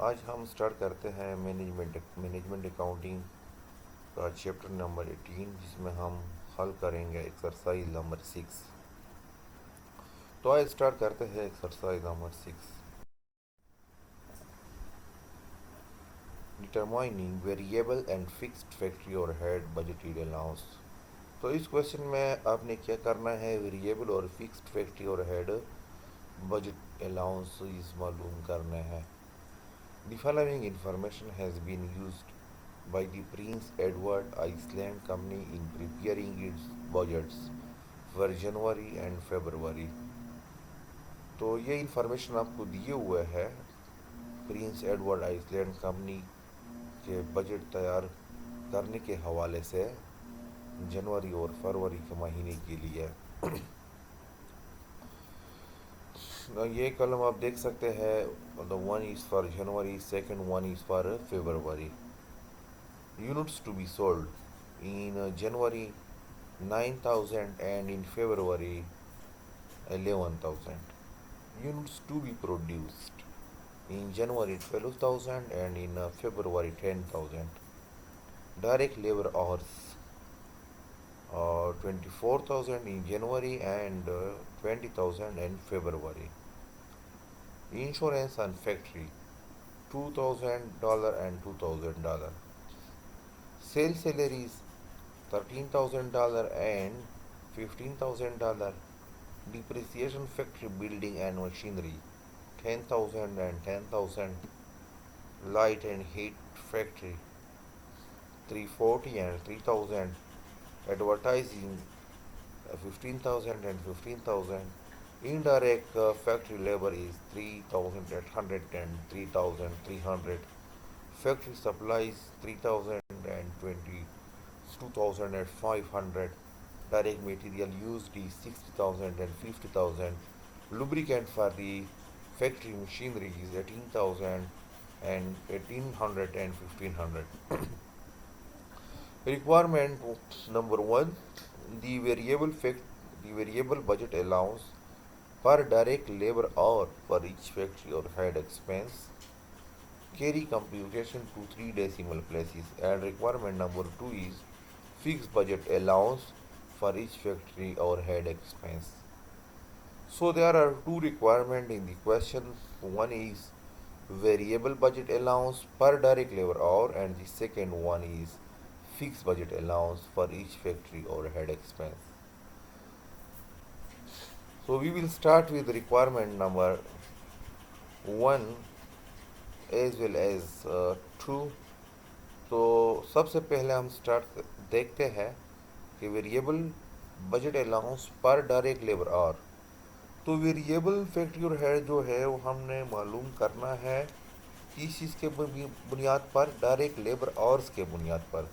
آج ہم سٹارٹ کرتے ہیں مینجمنٹ اکاؤنٹنگ کا چیپٹر نمبر 18، جس میں ہم حل کریں گے ایکسرسائز نمبر 6۔ تو آج سٹارٹ کرتے ہیں exercise number 6، determining variable and fixed factory اور ہیڈ بجٹڈ الاؤنس۔ تو اس کویشچن میں آپ نے کیا کرنا ہے، ویریبل اور فکسڈ فیکٹری اور ہیڈ بجٹ الاؤنس معلوم کرنے ہیں۔ The following information has been used by the Prince Edward Island Company in preparing its budgets for January and February۔ تو یہ انفارمیشن آپ کو دیے ہوئے ہے Prince Edward Iceland company کے بجٹ تیار کرنے کے حوالے سے جنوری اور فروری کے مہینے کے لیے۔ یہ کالم آپ دیکھ سکتے ہیں، one is for January, second one is for February۔ Units to be sold in January 9,000 and in February 11,000۔ Units to be produced in January 12,000 and in February 10,000۔ Direct labor hours 24,000 in January and 20,000 in February۔ Insurance and factory $2,000 and $2,000۔ Sales salaries $13,000 and $15,000۔ Depreciation factory building and machinery $10,000 and $10,000۔ Light and heat factory $340 and $3,000۔ Advertising $15,000 and $15,000۔ Indirect factory labor is $3,800 and $3,300۔ Factory supplies $3,000 and $22,500۔ Direct material used is $60,000 and $50,000۔ Lubricant for the factory machinery is $18,000 and $1,800 and $1,500۔ Requirement number 1: the variable budget allowance per direct labor hour for each factory or head expense carry computation to 3 decimal places। And requirement number 2 is fixed budget allowance for each factory or head expense। So there are two requirements in the question. One is variable budget allowance per direct labor hour, and the second one is fixed budget allowance for each factory or head expense। So we will start with requirement number 1 as well as 2۔ تو سب سے پہلے ہم دیکھتے ہیں کہ variable budget allowance پر direct labour آور۔ تو variable factory اور head جو ہے وہ ہم نے معلوم کرنا ہے کس چیز کے بنیاد پر، ڈائریکٹ لیبر آورس کے بنیاد پر۔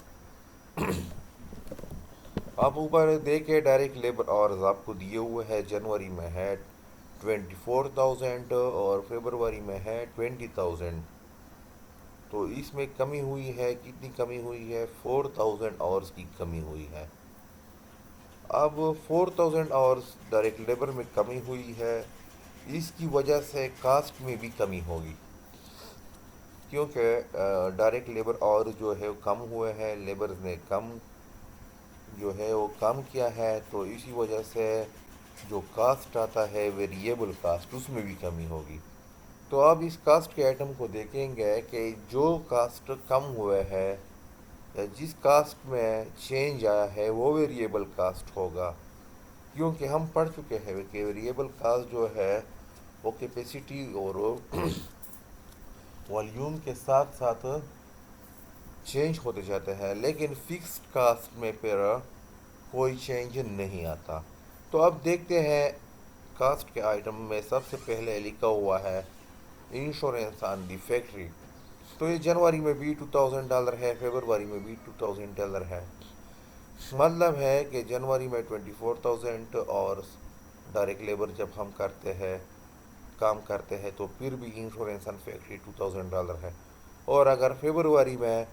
آپ اوپر دیکھیں ڈائریکٹ لیبر آورز آپ کو دیے ہوئے ہے، جنوری میں ہے 24,000 اور فیبروری میں ہے 20,000۔ تو اس میں کمی ہوئی ہے، کتنی کمی ہوئی ہے؟ 4,000 آورز کی کمی ہوئی ہے۔ اب 4,000 آورز ڈائریکٹ لیبر میں کمی ہوئی ہے، اس کی وجہ سے کاسٹ میں بھی کمی ہوگی، کیونکہ ڈائریکٹ لیبر آور جو ہے وہ کم ہوئے ہیں، لیبرز نے کم جو ہے وہ کام کیا ہے، تو اسی وجہ سے جو کاسٹ آتا ہے ویریبل کاسٹ، اس میں بھی کمی ہوگی۔ تو اب اس کاسٹ کے آئٹم کو دیکھیں گے کہ جو کاسٹ کم ہوئے ہے یا جس کاسٹ میں چینج آیا ہے وہ ویریبل کاسٹ ہوگا، کیونکہ ہم پڑھ چکے ہیں کہ ویریبل کاسٹ جو ہے وہ کیپیسٹی اور والیوم کے ساتھ ساتھ چینج ہوتے جاتے ہیں، لیکن فکسڈ کاسٹ میں پھر کوئی چینج نہیں آتا۔ تو اب دیکھتے ہیں کاسٹ کے آئٹم میں سب سے پہلے لکھا ہوا ہے انشورنس آن دی فیکٹری۔ تو یہ جنوری میں بھی $2,000 ہے، فیبروری میں بھی $2,000 ہے۔ مطلب ہے کہ جنوری میں 24,000 اور ڈائریکٹ لیبر جب ہم کام کرتے ہیں تو پھر بھی انشورنس آن فیکٹری $2,000 ہے۔ اور اگر فیبروری میں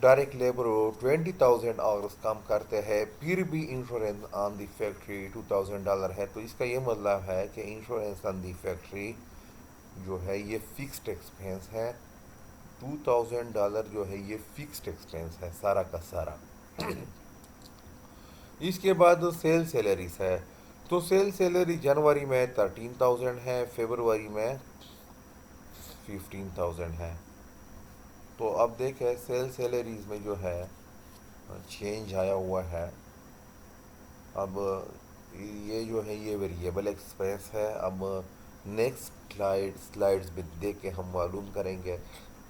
ڈائریکٹ لیبر 20,000 آورز کام کرتے ہیں پھر بھی انشورنس آن دی فیکٹری $2,000 ہے۔ تو اس کا یہ مطلب ہے کہ انشورنس آن دی فیکٹری جو ہے یہ فکسڈ ایکسپینس ہے. $2000 جو ہے یہ فکسڈ ایکسپینس ہے سارا کا سارا. اس کے بعد سیل سیلریز ہے. تو سیل سیلری جنوری میں 13,000 ہے, فیبروری میں 15,000 ہے. تو اب دیکھیں سیل سیلریز میں جو ہے چینج آیا ہوا ہے. اب یہ جو ہے یہ ویریبل ایکسپینس ہے. اب نیکسٹ سلائڈز میں دیکھ کے ہم معلوم کریں گے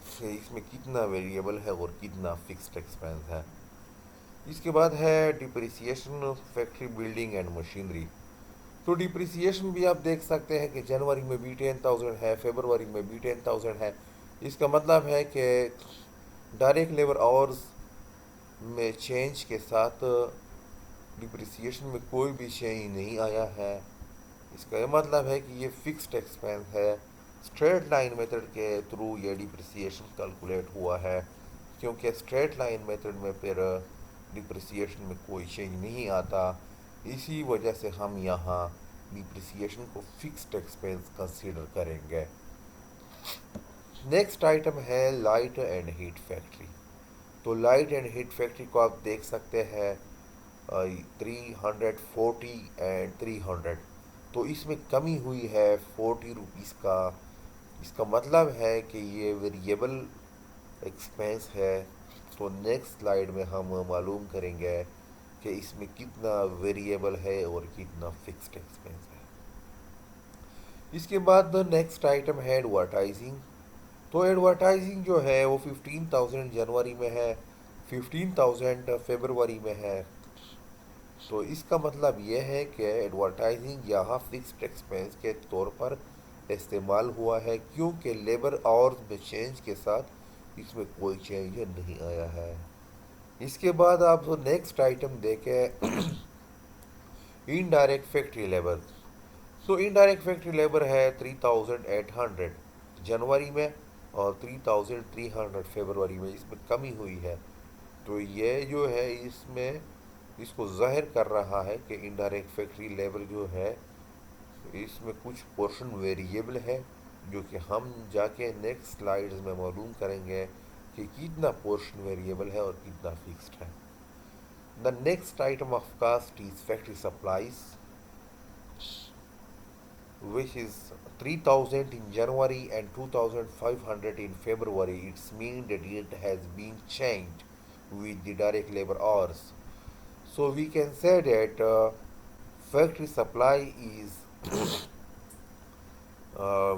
کہ اس میں کتنا ویریبل ہے اور کتنا فکسڈ ایکسپینس ہے. اس کے بعد ہے depreciation factory building and machinery. تو ڈپریسیشن بھی آپ دیکھ سکتے ہیں کہ جنوری میں بھی 10,000 ہے, فیبروری میں بھی 10,000 ہے. اس کا مطلب ہے کہ ڈائریکٹ لیبر آورز میں چینج کے ساتھ ڈپریسیشن میں کوئی بھی چینج نہیں آیا ہے. اس کا یہ مطلب ہے کہ یہ فکسڈ ایکسپینس ہے. اسٹریٹ لائن میتھڈ کے تھرو یہ ڈپریسیشن کیلکولیٹ ہوا ہے, کیونکہ اسٹریٹ لائن میتھڈ میں پھر ڈپریسیشن میں کوئی چینج نہیں آتا. اسی وجہ سے ہم یہاں ڈپریسیشن کو فکسڈ ایکسپینس کنسیڈر کریں گے. نیکسٹ آئٹم ہے لائٹ اینڈ ہیٹ فیکٹری. تو لائٹ اینڈ ہیٹ فیکٹری کو آپ دیکھ سکتے ہیں 340 اینڈ 300. تو اس میں کمی ہوئی ہے 40 روپیز کا. اس کا مطلب ہے کہ یہ ویریبل ایکسپینس ہے. تو نیکسٹ سلائیڈ میں ہم معلوم کریں گے کہ اس میں کتنا ویریبل ہے اور کتنا فکسڈ ایکسپینس ہے. اس کے بعد نیکسٹ آئٹم ہے ایڈورٹائزنگ. تو ایڈورٹائزنگ جو ہے وہ 15,000 جنوری میں ہے, 15,000 فیبروری میں ہے. تو اس کا مطلب یہ ہے کہ ایڈورٹائزنگ یہاں فکسڈ ایکسپینس کے طور پر استعمال ہوا ہے, کیونکہ لیبر آورز میں چینج کے ساتھ اس میں کوئی چینج نہیں آیا ہے. اس کے بعد آپ نیکسٹ آئٹم دیکھیں انڈائریکٹ فیکٹری لیبر. تو انڈائریکٹ فیکٹری لیبر ہے 3,800 جنوری میں اور 3,300 فیبروری میں. اس میں کمی ہوئی ہے. تو یہ جو ہے اس کو ظاہر کر رہا ہے کہ انڈائریکٹ فیکٹری لیبر جو ہے اس میں کچھ پورشن ویریبل ہے, جو کہ ہم جا کے نیکسٹ سلائیڈز میں معلوم کریں گے کہ کتنا پورشن ویریبل ہے اور کتنا فکسڈ ہے. The next item of cost is factory supplies which is 3,000 in January and 2,500 in February. It's mean that it has been changed with the direct labor hours. So we can say that factory supply is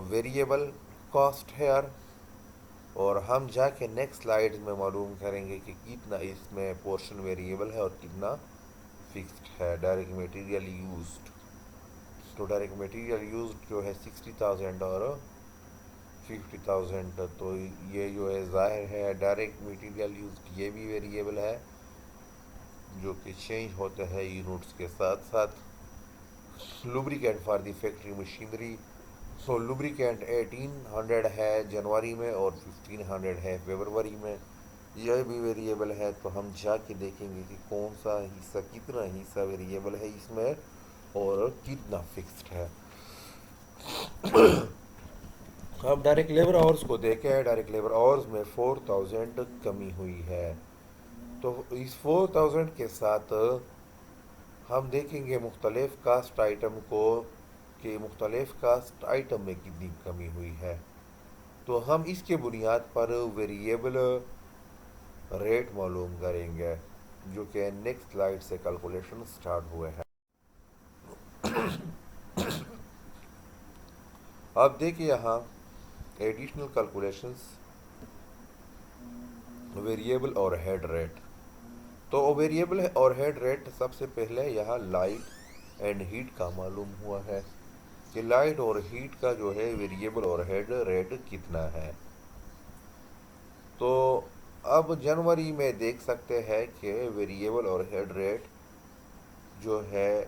variable cost here. اور ہم جا کے next slide میں معلوم کریں گے کہ کتنا اس میں پورشن ویریبل ہے اور کتنا فکسڈ ہے. Direct material used. تو ڈائریکٹ میٹیریل یوزڈ جو ہے 60,000 اور 50,000. تو یہ جو ہے ظاہر ہے ڈائریکٹ میٹیریل یوزڈ یہ بھی ویریبل ہے جو کہ چینج ہوتا ہے یونٹس کے ساتھ ساتھ. لوبریکینٹ فار دی فیکٹری مشینری. سو لوبریکینٹ 1,800 ہے جنوری میں اور 1,500 ہے فیبروری میں. یہ بھی ویریبل ہے. تو ہم جا کے دیکھیں گے کہ کون سا حصہ کتنا حصہ ویریبل ہے اس میں اور کتنا فکسڈ ہے. اب ڈائریکٹ لیبر آورز کو دیکھیں. ڈائریکٹ لیبر آورز میں 4,000 کمی ہوئی ہے. تو اس 4,000 کے ساتھ ہم دیکھیں گے مختلف کاسٹ آئٹم کو کہ مختلف کاسٹ آئٹم میں کتنی کمی ہوئی ہے. تو ہم اس کے بنیاد پر ویریبل ریٹ معلوم کریں گے جو کہ نیکسٹ سلائیڈ سے کیلکولیشن سٹارٹ ہوئے ہیں. آپ دیکھیں یہاں ایڈیشنل کیلکولیشنز ویریبل اور ہیڈ ریٹ. تو ویریبل اور ہیڈ ریٹ سب سے پہلے یہاں لائٹ اینڈ ہیٹ کا معلوم ہوا ہے کہ لائٹ اور ہیٹ کا جو ہے ویریبل اور ہیڈ ریٹ کتنا ہے. تو اب جنوری میں دیکھ سکتے ہیں کہ ویریبل اور ہیڈ ریٹ جو ہے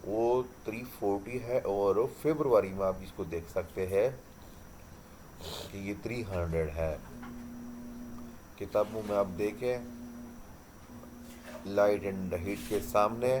وہ 340 ہے اور فیبروری میں آپ اس کو دیکھ سکتے ہیں کہ یہ 300 ہے. کتابوں میں آپ دیکھیں لائٹ اینڈ ہیٹ کے سامنے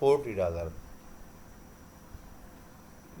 $40।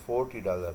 $40।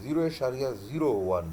0.01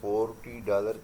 $40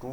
2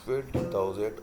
20,000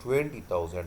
20,000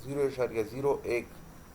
0.01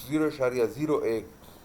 0.01,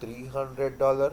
$300।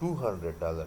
$200।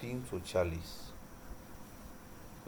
340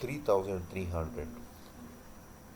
3,300,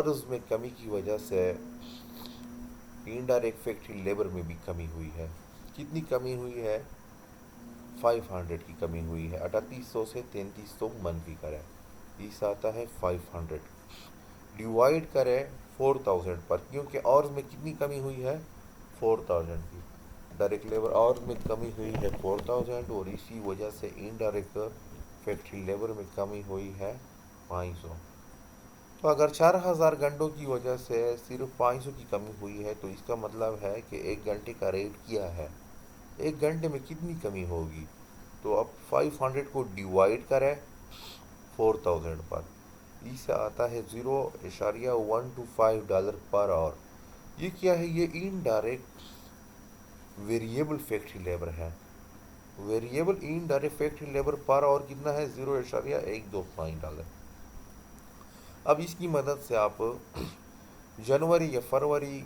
آورز میں کمی کی وجہ سے انڈائریکٹ فیکٹری لیبر میں بھی کمی ہوئی ہے. کتنی کمی ہوئی ہے؟ 500 کی کمی ہوئی ہے. 3800 سے 3300 منفی کریں، اس آتا ہے 500. ڈیوائڈ کریں 4000 پر، کیونکہ آورز میں کتنی کمی ہوئی ہے؟ 4000 کی. ڈائریکٹ لیبر آورز میں کمی ہوئی ہے 4000، اور اسی وجہ سے انڈائریکٹ فیکٹری لیبر میں کمی ہوئی ہے 500. تو اگر 4000 گھنٹوں کی وجہ سے صرف 500 کی کمی ہوئی ہے، تو اس کا مطلب ہے کہ ایک گھنٹے کا ریٹ کیا ہے، ایک گھنٹے میں کتنی کمی ہوگی. تو اب 500 کو ڈیوائڈ کریں 4000 پر، اس سے آتا ہے 0.125 ڈالر پر آور. یہ کیا ہے؟ یہ انڈائریکٹ ویریبل فیکٹری لیبر ہے. ویریبل انڈائریکٹ فیکٹری لیبر پر آور کتنا ہے؟ 0.125 ڈالر. اب اس کی مدد سے آپ جنوری یا فروری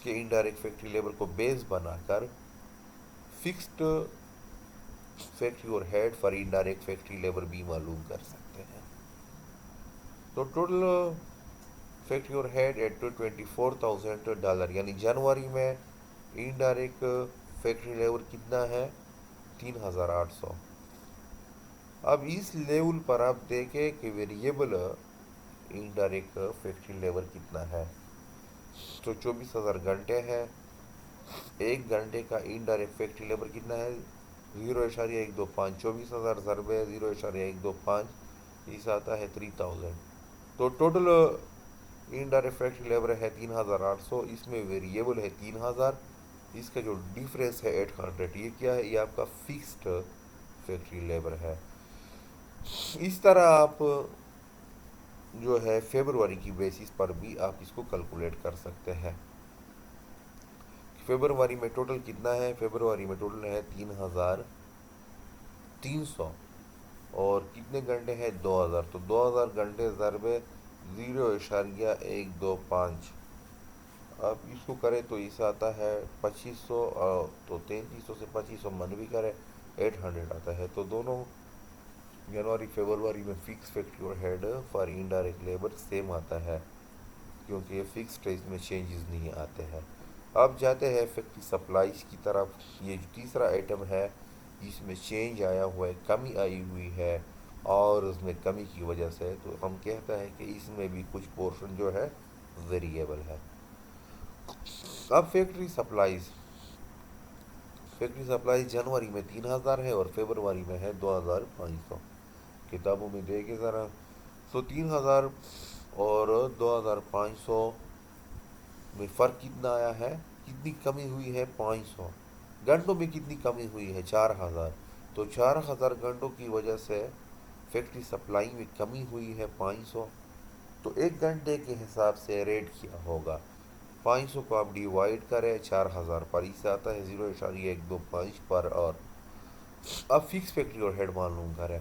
کے انڈائریکٹ فیکٹری لیبر کو بیس بنا کر فکسڈ فیکٹری اور head for indirect factory labour بھی معلوم کر سکتے ہیں. تو ٹوٹل فیکٹری اور ہیڈ ایٹ $24,000، یعنی جنوری میں انڈائریکٹ فیکٹری لیبر کتنا ہے؟ 3800. اب اس لیول پر آپ دیکھیں کہ ویریبل انڈائریکٹ فیکٹری لیبر کتنا ہے. تو 24,000 گھنٹے ہے. ایک گھنٹے کا انڈائریکٹ فیکٹری لیبر کتنا ہے؟ 0.125. 24,000 ضرب 0.125، اس آتا ہے 3000. تو ٹوٹل انڈائریکٹ فیکٹری لیبر ہے 3800، اس میں ویریبل ہے 3000، اس کا جو ڈیفرنس ہے 800. یہ کیا ہے؟ یہ آپ کا فکسڈ فیکٹری لیبر ہے. اس طرح آپ جو ہے فیبروری کی بیسس پر بھی آپ اس کو کیلکولیٹ کر سکتے ہیں. فیبروری میں ٹوٹل کتنا ہے؟ فیبروری میں ٹوٹل ہے 3300، اور کتنے گھنٹے ہیں؟ 2000. تو 2000 گھنٹے ضرب 0.125، آپ اس کو کریں تو اس آتا ہے 2500. تو 3300 سے 2500 منفی کریں 800 آتا ہے. تو دونوں جنوری فیبروری میں فکس فیکٹری اور head for indirect labour same آتا ہے، کیونکہ یہ فکسڈ ہے، اس میں چینجز نہیں آتے ہیں. اب جاتے ہیں فیکٹری سپلائز کی طرف. یہ جو تیسرا آئٹم ہے جس میں چینج آیا ہوا ہے، کمی آئی ہوئی ہے، اور اس میں کمی کی وجہ سے، تو ہم کہتے ہیں کہ اس میں بھی کچھ پورشن جو ہے ویریبل ہے. اب فیکٹری سپلائز جنوری میں 3000 ہے اور فیبروری میں ہے 2500. کتابوں میں دیکھیں ذرا. تو 3000 اور 2500 میں فرق کتنا آیا ہے؟ کتنی کمی ہوئی ہے؟ 500. گھنٹوں میں کتنی کمی ہوئی ہے؟ 4000. تو 4000 گھنٹوں کی وجہ سے فیکٹری سپلائی میں کمی ہوئی ہے 500. تو ایک گھنٹے کے حساب سے ریٹ کیا ہوگا؟ 500 کو آپ ڈیوائڈ کریں 4000 پر، اس سے آتا ہے 0.125 پر آور. اب فکس فیکٹری اور ہیڈ معلوم کریں.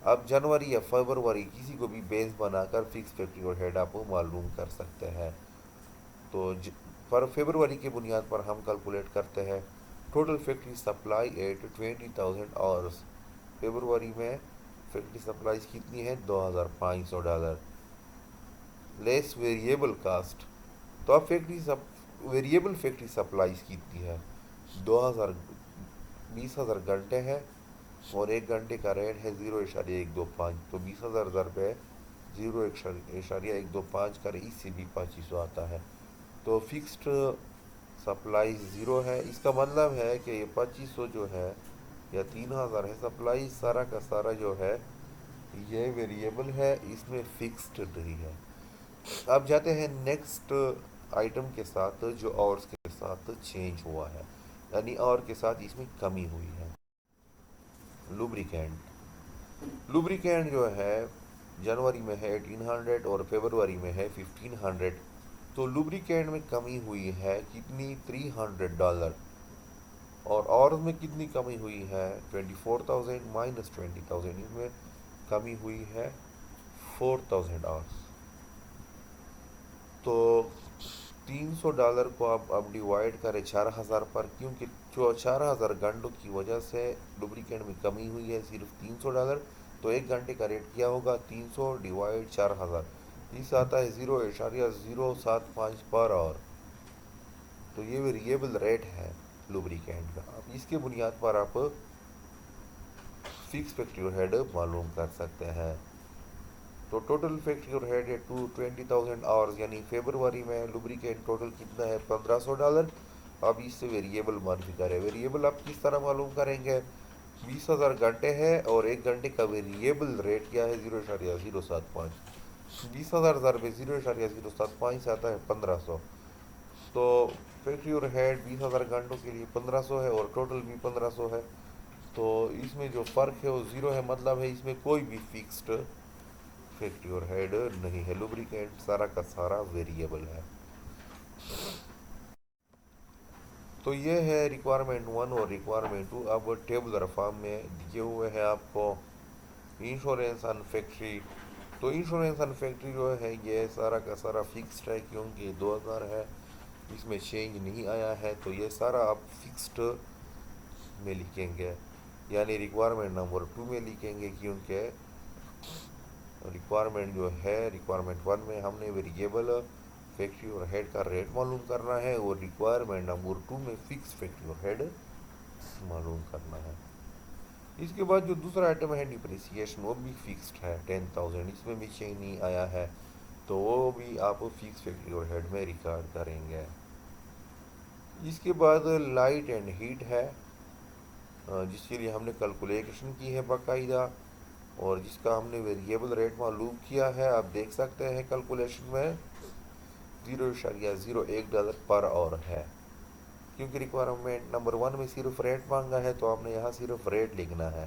اب جنوری یا فیبروری کسی کو بھی بیس بنا کر فکس فیکٹری اور ہیڈ آپ معلوم کر سکتے ہیں. تو فیبروری کی بنیاد پر ہم کیلکولیٹ کرتے ہیں total factory supply at 20,000 hours. February میں فیکٹری سپلائیز کتنی ہے؟ $2,500 لیس ویریبل کاسٹ. تو اب ویریبل فیکٹری سپلائیز کتنی ہے؟ 20,000 گھنٹے ہے، اور ایک گھنٹے کا ریٹ ہے 0.125. تو 20,000 ضرب 0.125 کرے، اس سے بھی 2500 آتا ہے. تو فکسڈ سپلائی 0 ہے. اس کا مطلب ہے کہ یہ 2500 جو ہے یا 3000 ہے، سپلائی سارا کا سارا جو ہے یہ ویریبل ہے، اس میں فکسڈ نہیں ہے. اب جاتے ہیں نیکسٹ آئٹم کے ساتھ جو آورس کے ساتھ چینج ہوا ہے، یعنی اور کے ساتھ اس میں کمی ہوئی ہے. لوبریکینٹ جو ہے جنوری میں ہے 1800 اور فیبروری میں ہے 1500. تو لوبریکینٹ میں کمی ہوئی ہے کتنی؟ $300. اور آورز میں کتنی کمی ہوئی ہے؟ 24,000 مائنس 20,000، اس میں کمی ہوئی ہے 4,000 آورس. تو $300 کو آپ اب ڈیوائڈ کریں 4000 پر، کیونکہ 4000 گھنٹوں کی وجہ سے لوبریکینٹ میں کمی ہوئی ہے صرف $300. تو ایک گھنٹے کا ریٹ کیا ہوگا؟ 300 ڈیوائڈ 4000، اس آتا ہے 0.075 پر آور. تو یہ ویریبل ریٹ ہے لوبریکینٹ کا. اب اس کے بنیاد پر آپ فکس فیکٹری اور ہیڈ معلوم کر سکتے ہیں. تو ٹوٹل فیکٹری اور ہیڈ ہے 20,000 آورز، یعنی فیبروری میں لوبریکینٹ ٹوٹل کتنا ہے $1,500. اب اس سے ویریبل معرفی کریں. ویریبل آپ کس طرح معلوم کریں گے؟ 20,000 گھنٹے ہے اور ایک گھنٹے کا ویریبل ریٹ کیا ہے 0.075. 20,000 ضرب 0.075 سے آتا ہے 1,500. تو فیکٹری اور ہیڈ 20,000 گھنٹوں کے لیے 1,500 ہے اور ٹوٹل بھی 1,500 ہے. تو اس میں جو فرق ہے وہ زیرو ہے، مطلب ہے اس میں کوئی بھی فکسڈ فیکٹری اور ہیڈ نہیں ہے. لوبریکینٹ سارا کا سارا ویریبل ہے. تو یہ ہے ریکوائرمنٹ 1 اور ریکوائرمنٹ 2. اب ٹیبل فارم میں دیے ہوئے ہیں آپ کو انشورنس ان فیکٹری. تو انشورنس ان فیکٹری جو ہے یہ سارا کا سارا فکسڈ ہے، کیونکہ 2,000 ہے، اس میں چینج نہیں آیا ہے. تو یہ سارا آپ فکسڈ میں لکھیں گے، یعنی ریکوائرمنٹ نمبر 2 میں لکھیں گے، کیونکہ ریکوائرمنٹ جو ہے ریکوائرمنٹ 1 میں ہم نے ویریبل فیکٹری اور ہیڈ کا ریٹ معلوم کرنا ہے، اور ریکوائرمنٹ نمبر 2 میں فکس فیکٹری اور ہیڈ معلوم کرنا ہے. اس کے بعد جو دوسرا آئٹم ہے ڈپریسیشن، وہ بھی فکسڈ ہے 10,000، اس میں بھی چینج نہیں آیا ہے. تو وہ بھی آپ فکس فیکٹری اور ہیڈ میں ریکارڈ کریں گے. اس کے بعد لائٹ اینڈ ہیٹ ہے، جس کے لیے ہم نے کیلکولیشن کی ہے باقاعدہ، اور جس کا ہم نے ویریبل ریٹ معلوم کیا ہے. آپ دیکھ سکتے ہیں کیلکولیشن میں $0.01 پر آور ہے، کیونکہ ریکوائرمنٹ نمبر 1 میں صرف ریٹ مانگا ہے تو آپ نے یہاں صرف ریٹ لکھنا ہے.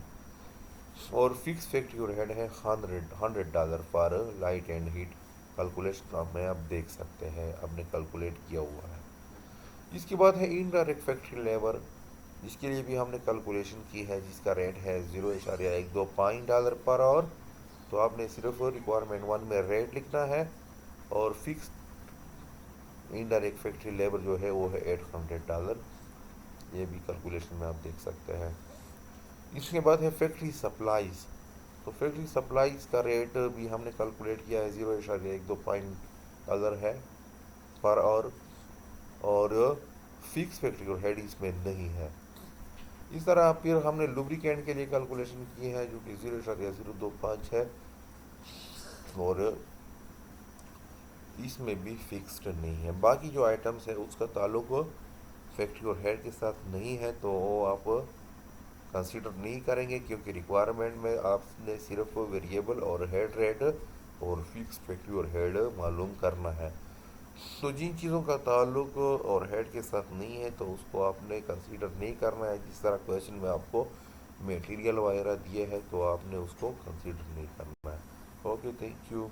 اور فکس فیکٹری اور ہیڈ ہے $100 پر لائٹ اینڈ ہیٹ. کیلکولیشن میں آپ دیکھ سکتے ہیں، آپ نے کیلکولیٹ کیا ہوا ہے. اس کے بعد ہے انڈائریکٹ فیکٹری لیبر، جس کے لیے بھی ہم نے کیلکولیشن کی ہے، جس کا ریٹ ہے $0.125 پر آور. تو آپ نے صرف ریکوائرمنٹ 1 میں ریٹ لکھنا ہے، اور فکس انڈائریکٹ فیکٹری لیبر جو ہے وہ ہے $800. یہ بھی کیلکولیشن میں آپ دیکھ سکتے ہیں. اس کے بعد ہے فیکٹری سپلائز. تو فیکٹری سپلائز کا ریٹ بھی ہم نے کیلکولیٹ کیا ہے، $0.12 ہے پر آور، اور فکس فیکٹری اور ہیڈ اس میں نہیں ہے. اس طرح پھر ہم نے لوبریکینٹ کے لیے کیلکولیشن کی ہے، جو کہ 0.025 ہے، اور اس میں بھی فکسڈ نہیں ہے. باقی جو آئٹمس ہے اس کا تعلق فیکٹری اور ہیڈ کے ساتھ نہیں ہے، تو وہ آپ کنسیڈر نہیں کریں گے، کیونکہ ریکوائرمنٹ میں آپ نے صرف ویریبل اور ہیڈ ریٹ اور فکس فیکٹری اور ہیڈ معلوم کرنا ہے. تو جن چیزوں کا تعلق اور ہیڈ کے ساتھ نہیں ہے تو اس کو آپ نے کنسیڈر نہیں کرنا ہے. جس طرح کویشچن میں آپ کو میٹیریل وغیرہ دیے ہے تو آپ نے اس کو کنسیڈر نہیں کرنا ہے. Okay, thank you.